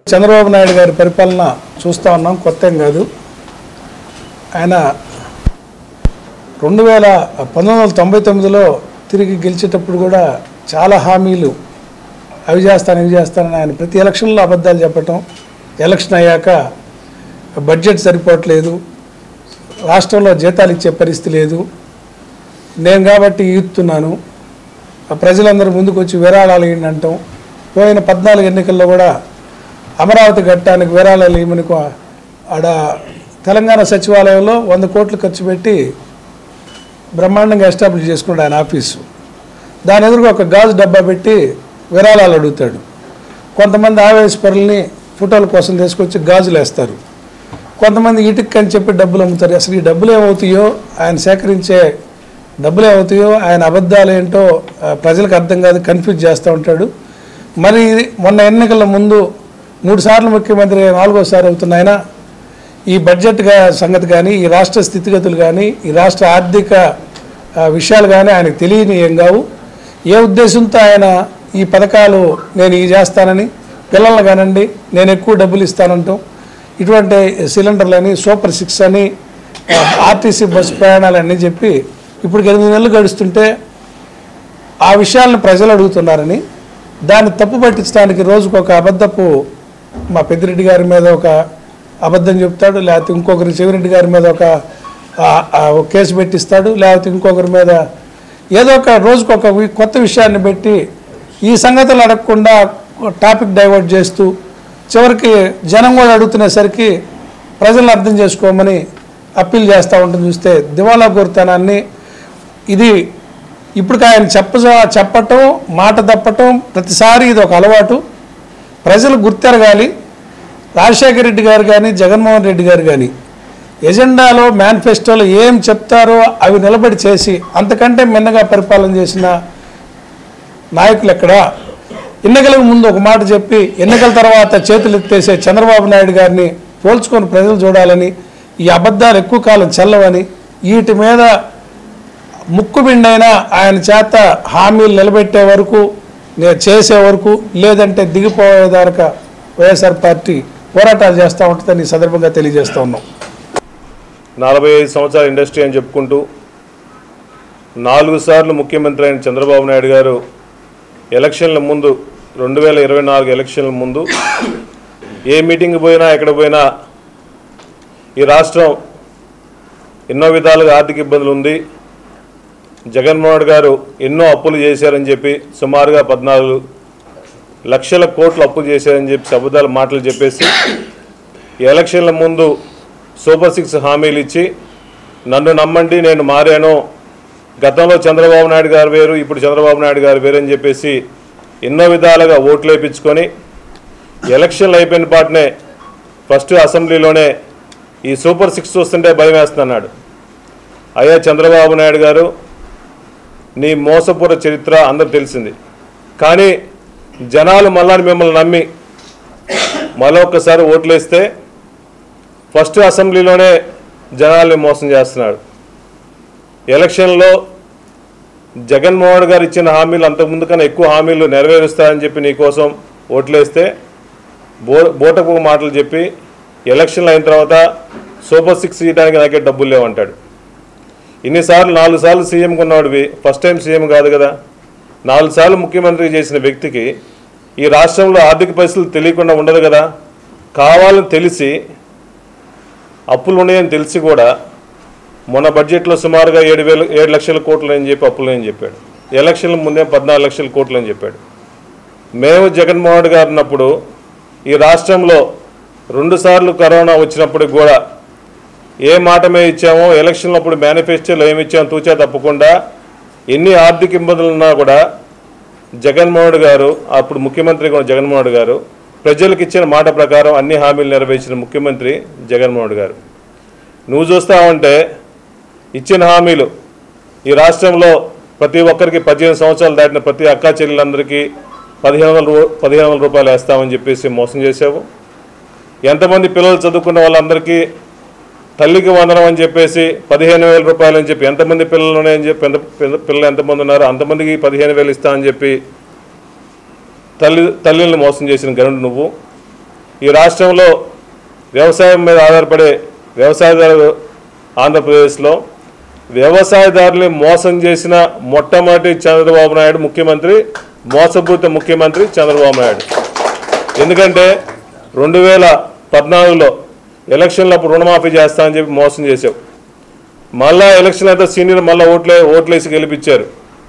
చంద్రబాబు నాయుడు గారి పరిపాలన చూస్తూ ఉన్నాం, కొత్త ఏం కాదు. ఆయన 1999లో తిరిగి గెలిచేటప్పుడు కూడా చాలా హామీలు అవి చేస్తానని ఆయన ప్రతి ఎలక్షన్లో అబద్ధాలు చెప్పటం, ఎలక్షన్ అయ్యాక బడ్జెట్ సరిపోవట్లేదు, రాష్ట్రంలో జీతాలు ఇచ్చే పరిస్థితి లేదు, నేను కాబట్టి ఈస్తున్నాను, ప్రజలందరూ ముందుకు వచ్చి విరాళాలు ఇవ్వండి అంటాం. పోయిన 14 ఎన్నికల్లో కూడా అమరావతి ఘట్టానికి విరాళాలు ఇవ్వమని ఆడ తెలంగాణ సచివాలయంలో 100 కోట్లు ఖర్చు పెట్టి బ్రహ్మాండంగా ఎస్టాబ్లిష్ చేసుకున్నాడు ఆయన ఆఫీసు. దాని ఎదురుగా ఒక గాజు డబ్బా పెట్టి విరాళాలు అడుగుతాడు. కొంతమంది ఆవేశపరుల్ని ఫోటోల కోసం తీసుకొచ్చి గాజులు వేస్తారు, కొంతమంది ఇటుక్ అని చెప్పి డబ్బులు అమ్ముతారు. అసలు ఈ డబ్బులు ఏమవుతాయో, ఆయన సేకరించే డబ్బులు ఏమవుతాయో, ఆయన అబద్ధాలు ఏంటో ప్రజలకు అర్థం కాదు, కన్ఫ్యూజ్ చేస్తూ ఉంటాడు. మరి మొన్న ఎన్నికల ముందు 3 సార్లు ముఖ్యమంత్రి 4వ సారి అవుతున్న ఆయన ఈ బడ్జెట్ సంగతి కానీ, ఈ రాష్ట్ర స్థితిగతులు కానీ, ఈ రాష్ట్ర ఆర్థిక విషయాలు కానీ ఆయనకు తెలియని ఏం కావు. ఏ ఉద్దేశంతో ఆయన ఈ పథకాలు నేను ఈ చేస్తానని, పిల్లలు కానండి నేను ఎక్కువ డబ్బులు ఇస్తానంటాం, ఇటువంటి సిలిండర్లని, సూపర్ 6 అని, ఆర్టీసీ బస్సు ప్రయాణాలన్నీ చెప్పి ఇప్పుడు 8 నెలలు గడుస్తుంటే ఆ విషయాలను ప్రజలు అడుగుతున్నారని, దాన్ని తప్పు పట్టించడానికి రోజుకు ఒక అబద్ధపు, మా పెద్దిరెడ్డి గారి మీద ఒక అబద్ధం చెప్తాడు, లేకపోతే ఇంకొకరి చెవిరెడ్డి గారి మీద ఒక కేసు పెట్టిస్తాడు, లేకపోతే ఇంకొకరి మీద ఏదో ఒక రోజుకు ఒక కొత్త విషయాన్ని పెట్టి ఈ సంగతులు అడగకుండా టాపిక్ డైవర్ట్ చేస్తూ చివరికి జనం కూడా అడుగుతునేసరికి ప్రజలను అర్థం చేసుకోమని అప్పీల్ చేస్తూ ఉంటుంది. చూస్తే దివాలా కోరుతనాన్ని ఇది ఇప్పుడు ఆయన చెప్పటం, మాట తప్పటం ప్రతిసారి ఇది ఒక అలవాటు. ప్రజలు గుర్తెరగాలి. రాజశేఖర రెడ్డి గారు కానీ, జగన్మోహన్ రెడ్డి గారు కానీ ఎజెండాలో, మేనిఫెస్టోలో ఏం చెప్తారో అవి నిలబడి చేసి అంతకంటే మిన్నగా పరిపాలన చేసిన నాయకులు ఎక్కడా? ఎన్నికలకు ముందు ఒక మాట చెప్పి ఎన్నికల తర్వాత చేతులు ఎత్తేసే చంద్రబాబు నాయుడు గారిని పోల్చుకొని ప్రజలు చూడాలని, ఈ అబద్ధాలు ఎక్కువ కాలం చెల్లవని, వీటి మీద ముక్కుబిండైనా ఆయన చేత హామీలు నిలబెట్టే వరకు, చేసే వరకు, లేదంటే దిగిపోయేదాకా వైఎస్ఆర్ పార్టీ పోరాటాలు చేస్తూ ఉంటుందని ఈ సందర్భంగా తెలియజేస్తూ ఉన్నాం. 45 సంవత్సరాల ఇండస్ట్రీ అని చెప్పుకుంటూ 4 సార్లు ముఖ్యమంత్రి అయిన చంద్రబాబు నాయుడు గారు ఎలక్షన్ల ముందు, 2024 ఎలక్షన్ల ముందు ఏ మీటింగ్ పోయినా, ఎక్కడ పోయినా ఈ రాష్ట్రం ఎన్నో విధాలుగా ఆర్థిక ఇబ్బందులు ఉంది, జగన్మోహన్ గారు ఎన్నో అప్పులు చేశారని చెప్పి, సుమారుగా 14 లక్షల కోట్లు అప్పులు చేశారని చెప్పి అబద్ధాల మాటలు చెప్పేసి ఎలక్షన్ల ముందు సూపర్ 6 హామీలు ఇచ్చి నన్ను నమ్మండి నేను మారాను, గతంలో చంద్రబాబు నాయుడు గారు వేరు, ఇప్పుడు చంద్రబాబు నాయుడు గారు వేరు అని చెప్పేసి ఎన్నో విధాలుగా ఓట్లు వేయించుకొని ఎలక్షన్లు అయిపోయిన పాటనే ఫస్ట్ అసెంబ్లీలోనే ఈ సూపర్ 6 చూస్తుంటే భయం వేస్తున్నాడు. అయ్యా చంద్రబాబు నాయుడు గారు, నీ మోసపూర చరిత్ర అందరూ తెలిసింది, కానీ జనాలు మళ్ళా మిమ్మల్ని నమ్మి మరొకసారి ఓట్లేస్తే ఫస్ట్ అసెంబ్లీలోనే జనాల్ని మోసం చేస్తున్నాడు. ఎలక్షన్లో జగన్మోహన్ గారు ఇచ్చిన హామీలు అంతకుముందు కన్నా ఎక్కువ హామీలు నెరవేరుస్తారని చెప్పి నీకోసం ఓట్లేస్తే బోటకు మాటలు చెప్పి ఎలక్షన్లు అయిన తర్వాత సూపర్ 6 ఇవ్వడానికి నాకే డబ్బులు లేవంటాడు. ఇన్నిసార్లు 4 సార్లు సీఎం కొన్నాడువి, ఫస్ట్ టైం సీఎం కాదు కదా. 4 సార్లు ముఖ్యమంత్రి చేసిన వ్యక్తికి ఈ రాష్ట్రంలో ఆర్థిక పరిస్థితులు తెలియకుండా ఉండదు కదా. కావాలని తెలిసి, అప్పులు ఉన్నాయని తెలిసి కూడా మొన్న బడ్జెట్లో సుమారుగా 7 లక్షల కోట్లు అని చెప్పి అప్పులు అని చెప్పాడు. ఎలక్షన్ల ముందే 14 లక్షల కోట్లు అని చెప్పాడు. మేము జగన్మోహన్ గారు ఉన్నప్పుడు ఈ రాష్ట్రంలో 2 సార్లు కరోనా వచ్చినప్పటికి కూడా ఏ మాట మేము ఇచ్చామో, ఎలక్షన్లప్పుడు మేనిఫెస్టోలో ఏమి ఇచ్చామో తూచా తప్పకుండా ఎన్ని ఆర్థిక ఇబ్బందులు ఉన్నా కూడా జగన్మోహన్ గారు, అప్పుడు ముఖ్యమంత్రి కూడా జగన్మోహన్ గారు, ప్రజలకు ఇచ్చిన మాట ప్రకారం అన్ని హామీలు నెరవేర్చిన ముఖ్యమంత్రి జగన్మోహన్ గారు. నువ్వు చూస్తావంటే ఇచ్చిన హామీలు ఈ రాష్ట్రంలో ప్రతి ఒక్కరికి 15 సంవత్సరాలు దాటిన ప్రతి అక్కా చెల్లెలందరికీ 1500 రూపాయలు వేస్తామని చెప్పేసి మోసం చేసావు. ఎంతమంది పిల్లలు చదువుకున్న వాళ్ళందరికీ తల్లికి వందనం అని చెప్పేసి 15,000 రూపాయలు అని చెప్పి, ఎంతమంది పిల్లలు ఉన్నాయని చెప్పి, పిల్లలు ఎంతమంది ఉన్నారో అంతమందికి 15,000 ఇస్తా అని చెప్పి తల్లిని మోసం చేసిన గనుడు నువ్వు. ఈ రాష్ట్రంలో వ్యవసాయం మీద ఆధారపడే వ్యవసాయదారులు ఆంధ్రప్రదేశ్లో వ్యవసాయదారుల్ని మోసం చేసిన మొట్టమొదటి చంద్రబాబు నాయుడు ముఖ్యమంత్రి, మోసపూరిత ముఖ్యమంత్రి చంద్రబాబు నాయుడు. ఎందుకంటే 2014లో ఎలక్షన్లప్పుడు రుణమాఫీ చేస్తామని చెప్పి మోసం చేసావు. మళ్ళా ఎలక్షన్ అయితే సీనియర్ మళ్ళీ ఓట్లేసి గెలిపించారు.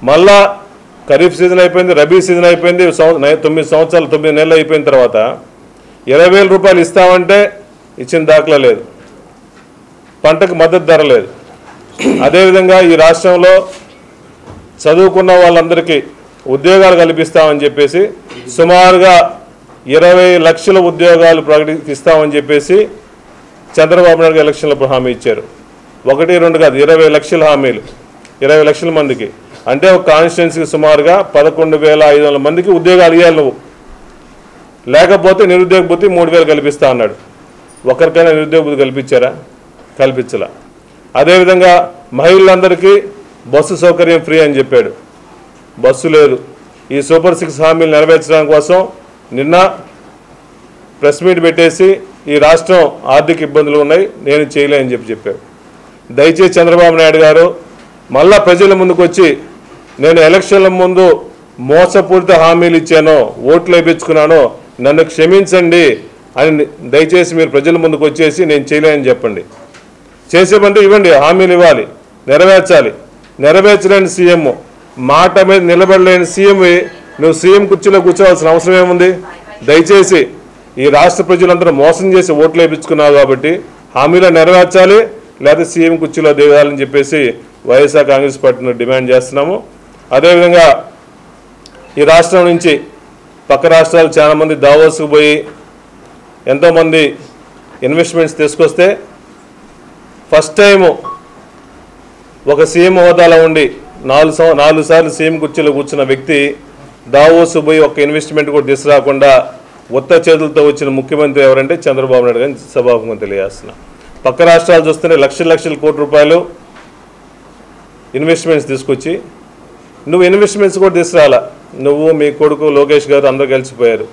మళ్ళా ఖరీఫ్ సీజన్ అయిపోయింది, రబీ సీజన్ అయిపోయింది, 9 నెలలు అయిపోయిన తర్వాత 20,000 రూపాయలు ఇస్తామంటే ఇచ్చిన దాఖలా లేదు, పంటకు మద్దతు ధర లేదు. అదేవిధంగా ఈ రాష్ట్రంలో చదువుకున్న వాళ్ళందరికీ ఉద్యోగాలు కల్పిస్తామని చెప్పేసి సుమారుగా 20 లక్షల ఉద్యోగాలు ప్రకటిస్తామని చెప్పేసి చంద్రబాబు నాయుడు ఎలక్షన్లప్పుడు హామీ ఇచ్చారు. 1, 2 కాదు, 20 లక్షల హామీలు, 20 లక్షల మందికి. అంటే ఒక కాన్స్టిట్యున్సీకి సుమారుగా 11,500 మందికి ఉద్యోగాలు ఇవ్వాలి నువ్వు. లేకపోతే నిరుద్యోగ భృతి 3,000 కల్పిస్తా అన్నాడు. ఒకరికైనా నిరుద్యోగ భృతి కల్పించారా? కల్పించలా. అదేవిధంగా మహిళలందరికీ బస్సు సౌకర్యం ఫ్రీ అని చెప్పాడు. బస్సు లేదు. ఈ సూపర్ 6 హామీలు నెరవేర్చడం కోసం నిన్న ప్రెస్ మీట్ పెట్టేసి ఈ రాష్ట్రం ఆర్థిక ఇబ్బందులు ఉన్నాయి, నేను చేయలేని చెప్పాడు. దయచేసి చంద్రబాబు నాయుడు గారు మళ్ళా ప్రజల ముందుకు వచ్చి, నేను ఎలక్షన్ల ముందు మోసపూరిత హామీలు ఇచ్చానో, ఓట్లు వేయించుకున్నానో, నన్ను క్షమించండి అని దయచేసి మీరు ప్రజల ముందుకు వచ్చేసి నేను చేయలేని చెప్పండి. చేసేమంటే ఇవ్వండి, హామీలు ఇవ్వాలి, నెరవేర్చాలి. నెరవేర్చలేని సీఎం, మాట మీద నిలబడలేని సీఎం నువ్వు సీఎం కుర్చీలో కూర్చోవాల్సిన అవసరం ఏముంది? దయచేసి ఈ రాష్ట్ర ప్రజలందరూ మోసం చేసి ఓట్లు వేయించుకున్నారు కాబట్టి హామీలో నెరవేర్చాలి, లేదా సీఎం కుర్చీలో దిగాలని చెప్పేసి వైఎస్ఆర్ కాంగ్రెస్ పార్టీని డిమాండ్ చేస్తున్నాము. అదేవిధంగా ఈ రాష్ట్రం నుంచి పక్క రాష్ట్రాలు చాలామంది దావోస్కు పోయి ఎంతోమంది ఇన్వెస్ట్మెంట్స్ తీసుకొస్తే ఫస్ట్ టైము ఒక సీఎం హోదాలో ఉండి 4 సార్లు సీఎం కుర్చీలో కూర్చున్న వ్యక్తి దావోస్ పోయి ఒక ఇన్వెస్ట్మెంట్ కూడా తీసుకురాకుండా ఉత్త చేతులతో వచ్చిన ముఖ్యమంత్రి ఎవరంటే చంద్రబాబు నాయుడు గారిని సభాముఖంగా తెలియజేస్తున్నా. పక్క రాష్ట్రాలు చూస్తేనే లక్షల కోట్ల రూపాయలు ఇన్వెస్ట్మెంట్స్ తీసుకొచ్చి నువ్వు ఇన్వెస్ట్మెంట్స్ కూడా తీసుకురాలా. నువ్వు మీ కొడుకు లోకేష్ గారు అందరూ కలిసిపోయారు.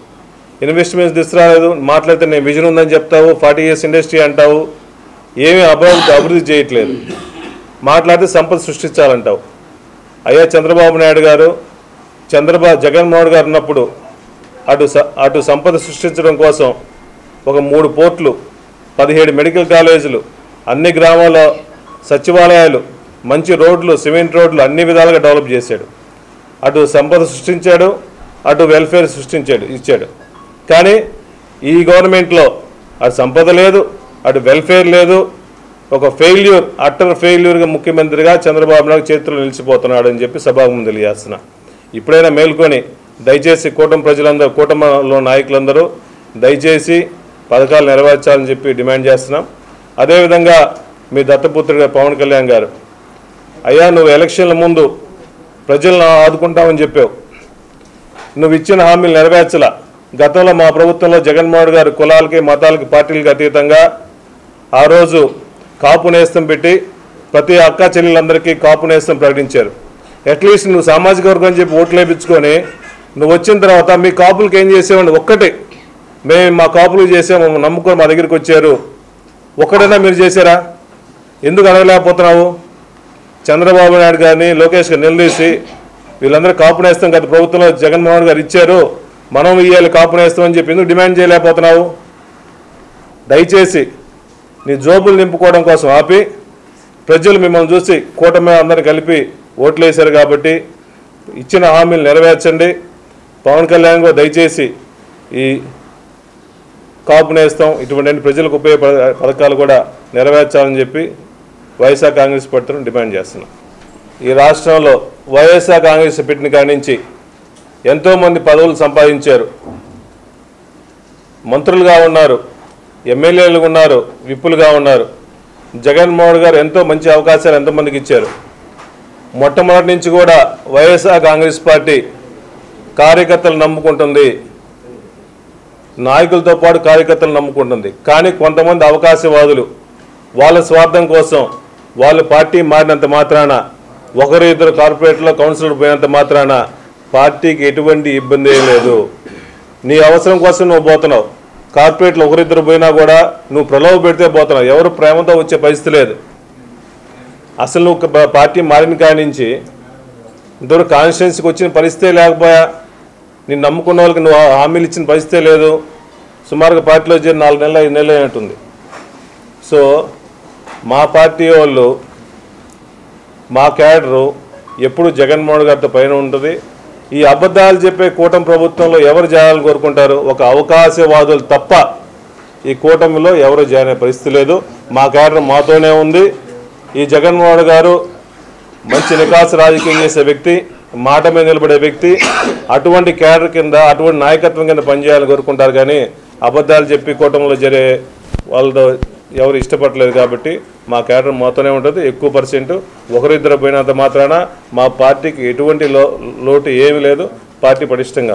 ఇన్వెస్ట్మెంట్స్ తీసుకురాలేదు. మాట్లాడితే నేను విజన్ ఉందని చెప్తావు, 40 years ఇండస్ట్రీ అంటావు, ఏమీ అభివృద్ధి చేయట్లేదు. మాట్లాడితే సంపద సృష్టించాలంటావు. అయ్యా చంద్రబాబు నాయుడు గారు, జగన్మోహన్ గారు ఉన్నప్పుడు అటు సంపద సృష్టించడం కోసం ఒక 3 పోర్ట్లు, 17 మెడికల్ కాలేజీలు, అన్ని గ్రామాల్లో సచివాలయాలు, మంచి రోడ్లు, సిమెంట్ రోడ్లు అన్ని విధాలుగా డెవలప్ చేశాడు. అటు సంపద సృష్టించాడు, అటు వెల్ఫేర్ ఇచ్చాడు. కానీ ఈ గవర్నమెంట్లో అటు సంపద లేదు, అటు వెల్ఫేర్ లేదు. ఒక ఫెయిల్యూర్, అట్టర్ ఫెయిల్యూర్గా ముఖ్యమంత్రిగా చంద్రబాబు నాయుడు చేతుల్లో నిలిచిపోతున్నాడు అని చెప్పి సభాముఖంగా తెలియజేస్తున్నా. ఇప్పుడైనా మేల్కొని దయచేసి కూటమిలో నాయకులందరూ దయచేసి పథకాలు నెరవేర్చాలని చెప్పి డిమాండ్ చేస్తున్నాం. అదేవిధంగా మీ దత్తపుత్రుడు పవన్ కళ్యాణ్ గారు, అయ్యా నువ్వు ఎలక్షన్ల ముందు ప్రజలను ఆదుకుంటామని చెప్పావు, నువ్వు ఇచ్చిన హామీలు నెరవేర్చలా. గతంలో మా ప్రభుత్వంలో జగన్మోహన్ గారు కులాలకి, మతాలకి, పార్టీలకి అతీతంగా ఆ రోజు కాపు నేస్తం పెట్టి ప్రతి అక్క చెల్లెలందరికీ కాపు నేస్తం ప్రకటించారు. అట్లీస్ట్ నువ్వు సామాజిక వర్గం అని చెప్పి ఓట్లు వేయించుకొని నువ్వు వచ్చిన తర్వాత మీ కాపులకి ఏం చేసేవాడిని? ఒక్కటే, మేము మా కాపులు చేసాము, నమ్ముకొని మా దగ్గరికి వచ్చారు, ఒక్కడైనా మీరు చేశారా? ఎందుకు అడగలేకపోతున్నావు? చంద్రబాబు నాయుడు గారిని, లోకేష్ గారిని నిలదీసి వీళ్ళందరూ కాపు నేస్తాం గత ప్రభుత్వంలో జగన్మోహన్ గారు ఇచ్చారు, మనం ఇవ్వాలి కాపు నేస్తామని చెప్పి ఎందుకు డిమాండ్ చేయలేకపోతున్నావు? దయచేసి నీ జోబులు నింపుకోవడం కోసం ఆపి ప్రజలు మిమ్మల్ని చూసి కూటమి అందరిని కలిపి ఓట్లు వేశారు కాబట్టి ఇచ్చిన హామీలు నెరవేర్చండి. పవన్ కళ్యాణ్ కూడా దయచేసి ఈ కాపు నేస్తాం ఇటువంటి ప్రజలకు ఉపయోగపడే పథకాలు కూడా నెరవేర్చాలని చెప్పి వైఎస్ఆర్ కాంగ్రెస్ పార్టీని డిమాండ్ చేస్తున్నాం. ఈ రాష్ట్రంలో వైఎస్ఆర్ కాంగ్రెస్ పెట్టిన కాడి నుంచి ఎంతోమంది పదవులు సంపాదించారు, మంత్రులుగా ఉన్నారు, ఎమ్మెల్యేలుగా ఉన్నారు, విప్పులుగా ఉన్నారు. జగన్మోహన్ గారు ఎంతో మంచి అవకాశాలు ఎంతోమందికి ఇచ్చారు. మొట్టమొదటి నుంచి కూడా వైఎస్ఆర్ కాంగ్రెస్ పార్టీ కార్యకర్తలు నమ్ముకుంటుంది, నాయకులతో పాటు కార్యకర్తలు నమ్ముకుంటుంది. కానీ కొంతమంది అవకాశవాదులు వాళ్ళ స్వార్థం కోసం వాళ్ళ పార్టీ మారినంత మాత్రాన, 1-2 కార్పొరేట్లో కౌన్సిలర్ పోయినంత మాత్రాన పార్టీకి ఎటువంటి ఇబ్బంది ఏం లేదు. నీ అవసరం కోసం నువ్వు పోతున్నావు. కార్పొరేట్లు ఒకరిద్దరు పోయినా కూడా నువ్వు ప్రలోభ పెడితే పోతున్నావు. ఎవరు ప్రేమతో వచ్చే పరిస్థితి లేదు. అసలు నువ్వు పార్టీ మారిన కాడి నుంచి ఇంతవరకు కాన్స్టిట్యున్సీకి వచ్చిన పరిస్థితే లేకపోయా. నేను నమ్ముకున్న వాళ్ళకి నువ్వు హామీలు ఇచ్చిన పరిస్థితే లేదు. సుమారుగా పార్టీలో చేరి 4 నెలలు 5 నెలలు అయినట్టుంది. సో మా పార్టీ వాళ్ళు, మా క్యాడరు ఎప్పుడు జగన్మోహన్ గారితో పైన ఉంటుంది. ఈ అబద్ధాలు చెప్పే కూటమి ప్రభుత్వంలో ఎవరు చేయాలని కోరుకుంటారు? ఒక అవకాశవాదులు తప్ప ఈ కూటమిలో ఎవరు చేరే పరిస్థితి లేదు. మా క్యాడర్ మాతోనే ఉంది. ఈ జగన్మోహన్ గారు మంచి నికాసు రాజకీయం చేసే వ్యక్తి, మాట మీద నిలబడే వ్యక్తి. అటువంటి క్యాడర్ కింద, అటువంటి నాయకత్వం కింద పనిచేయాలని కోరుకుంటారు. కానీ అబద్ధాలు చెప్పి కూటమిలో జరిగే వాళ్ళతో ఎవరు ఇష్టపడలేదు. కాబట్టి మా క్యాడర్ మాతోనే ఉంటుంది. ఎక్కువ పర్సెంట్ ఒకరిద్దరు పోయినంత మాత్రాన మా పార్టీకి ఎటువంటి లోటు ఏమీ లేదు. పార్టీ పటిష్టంగా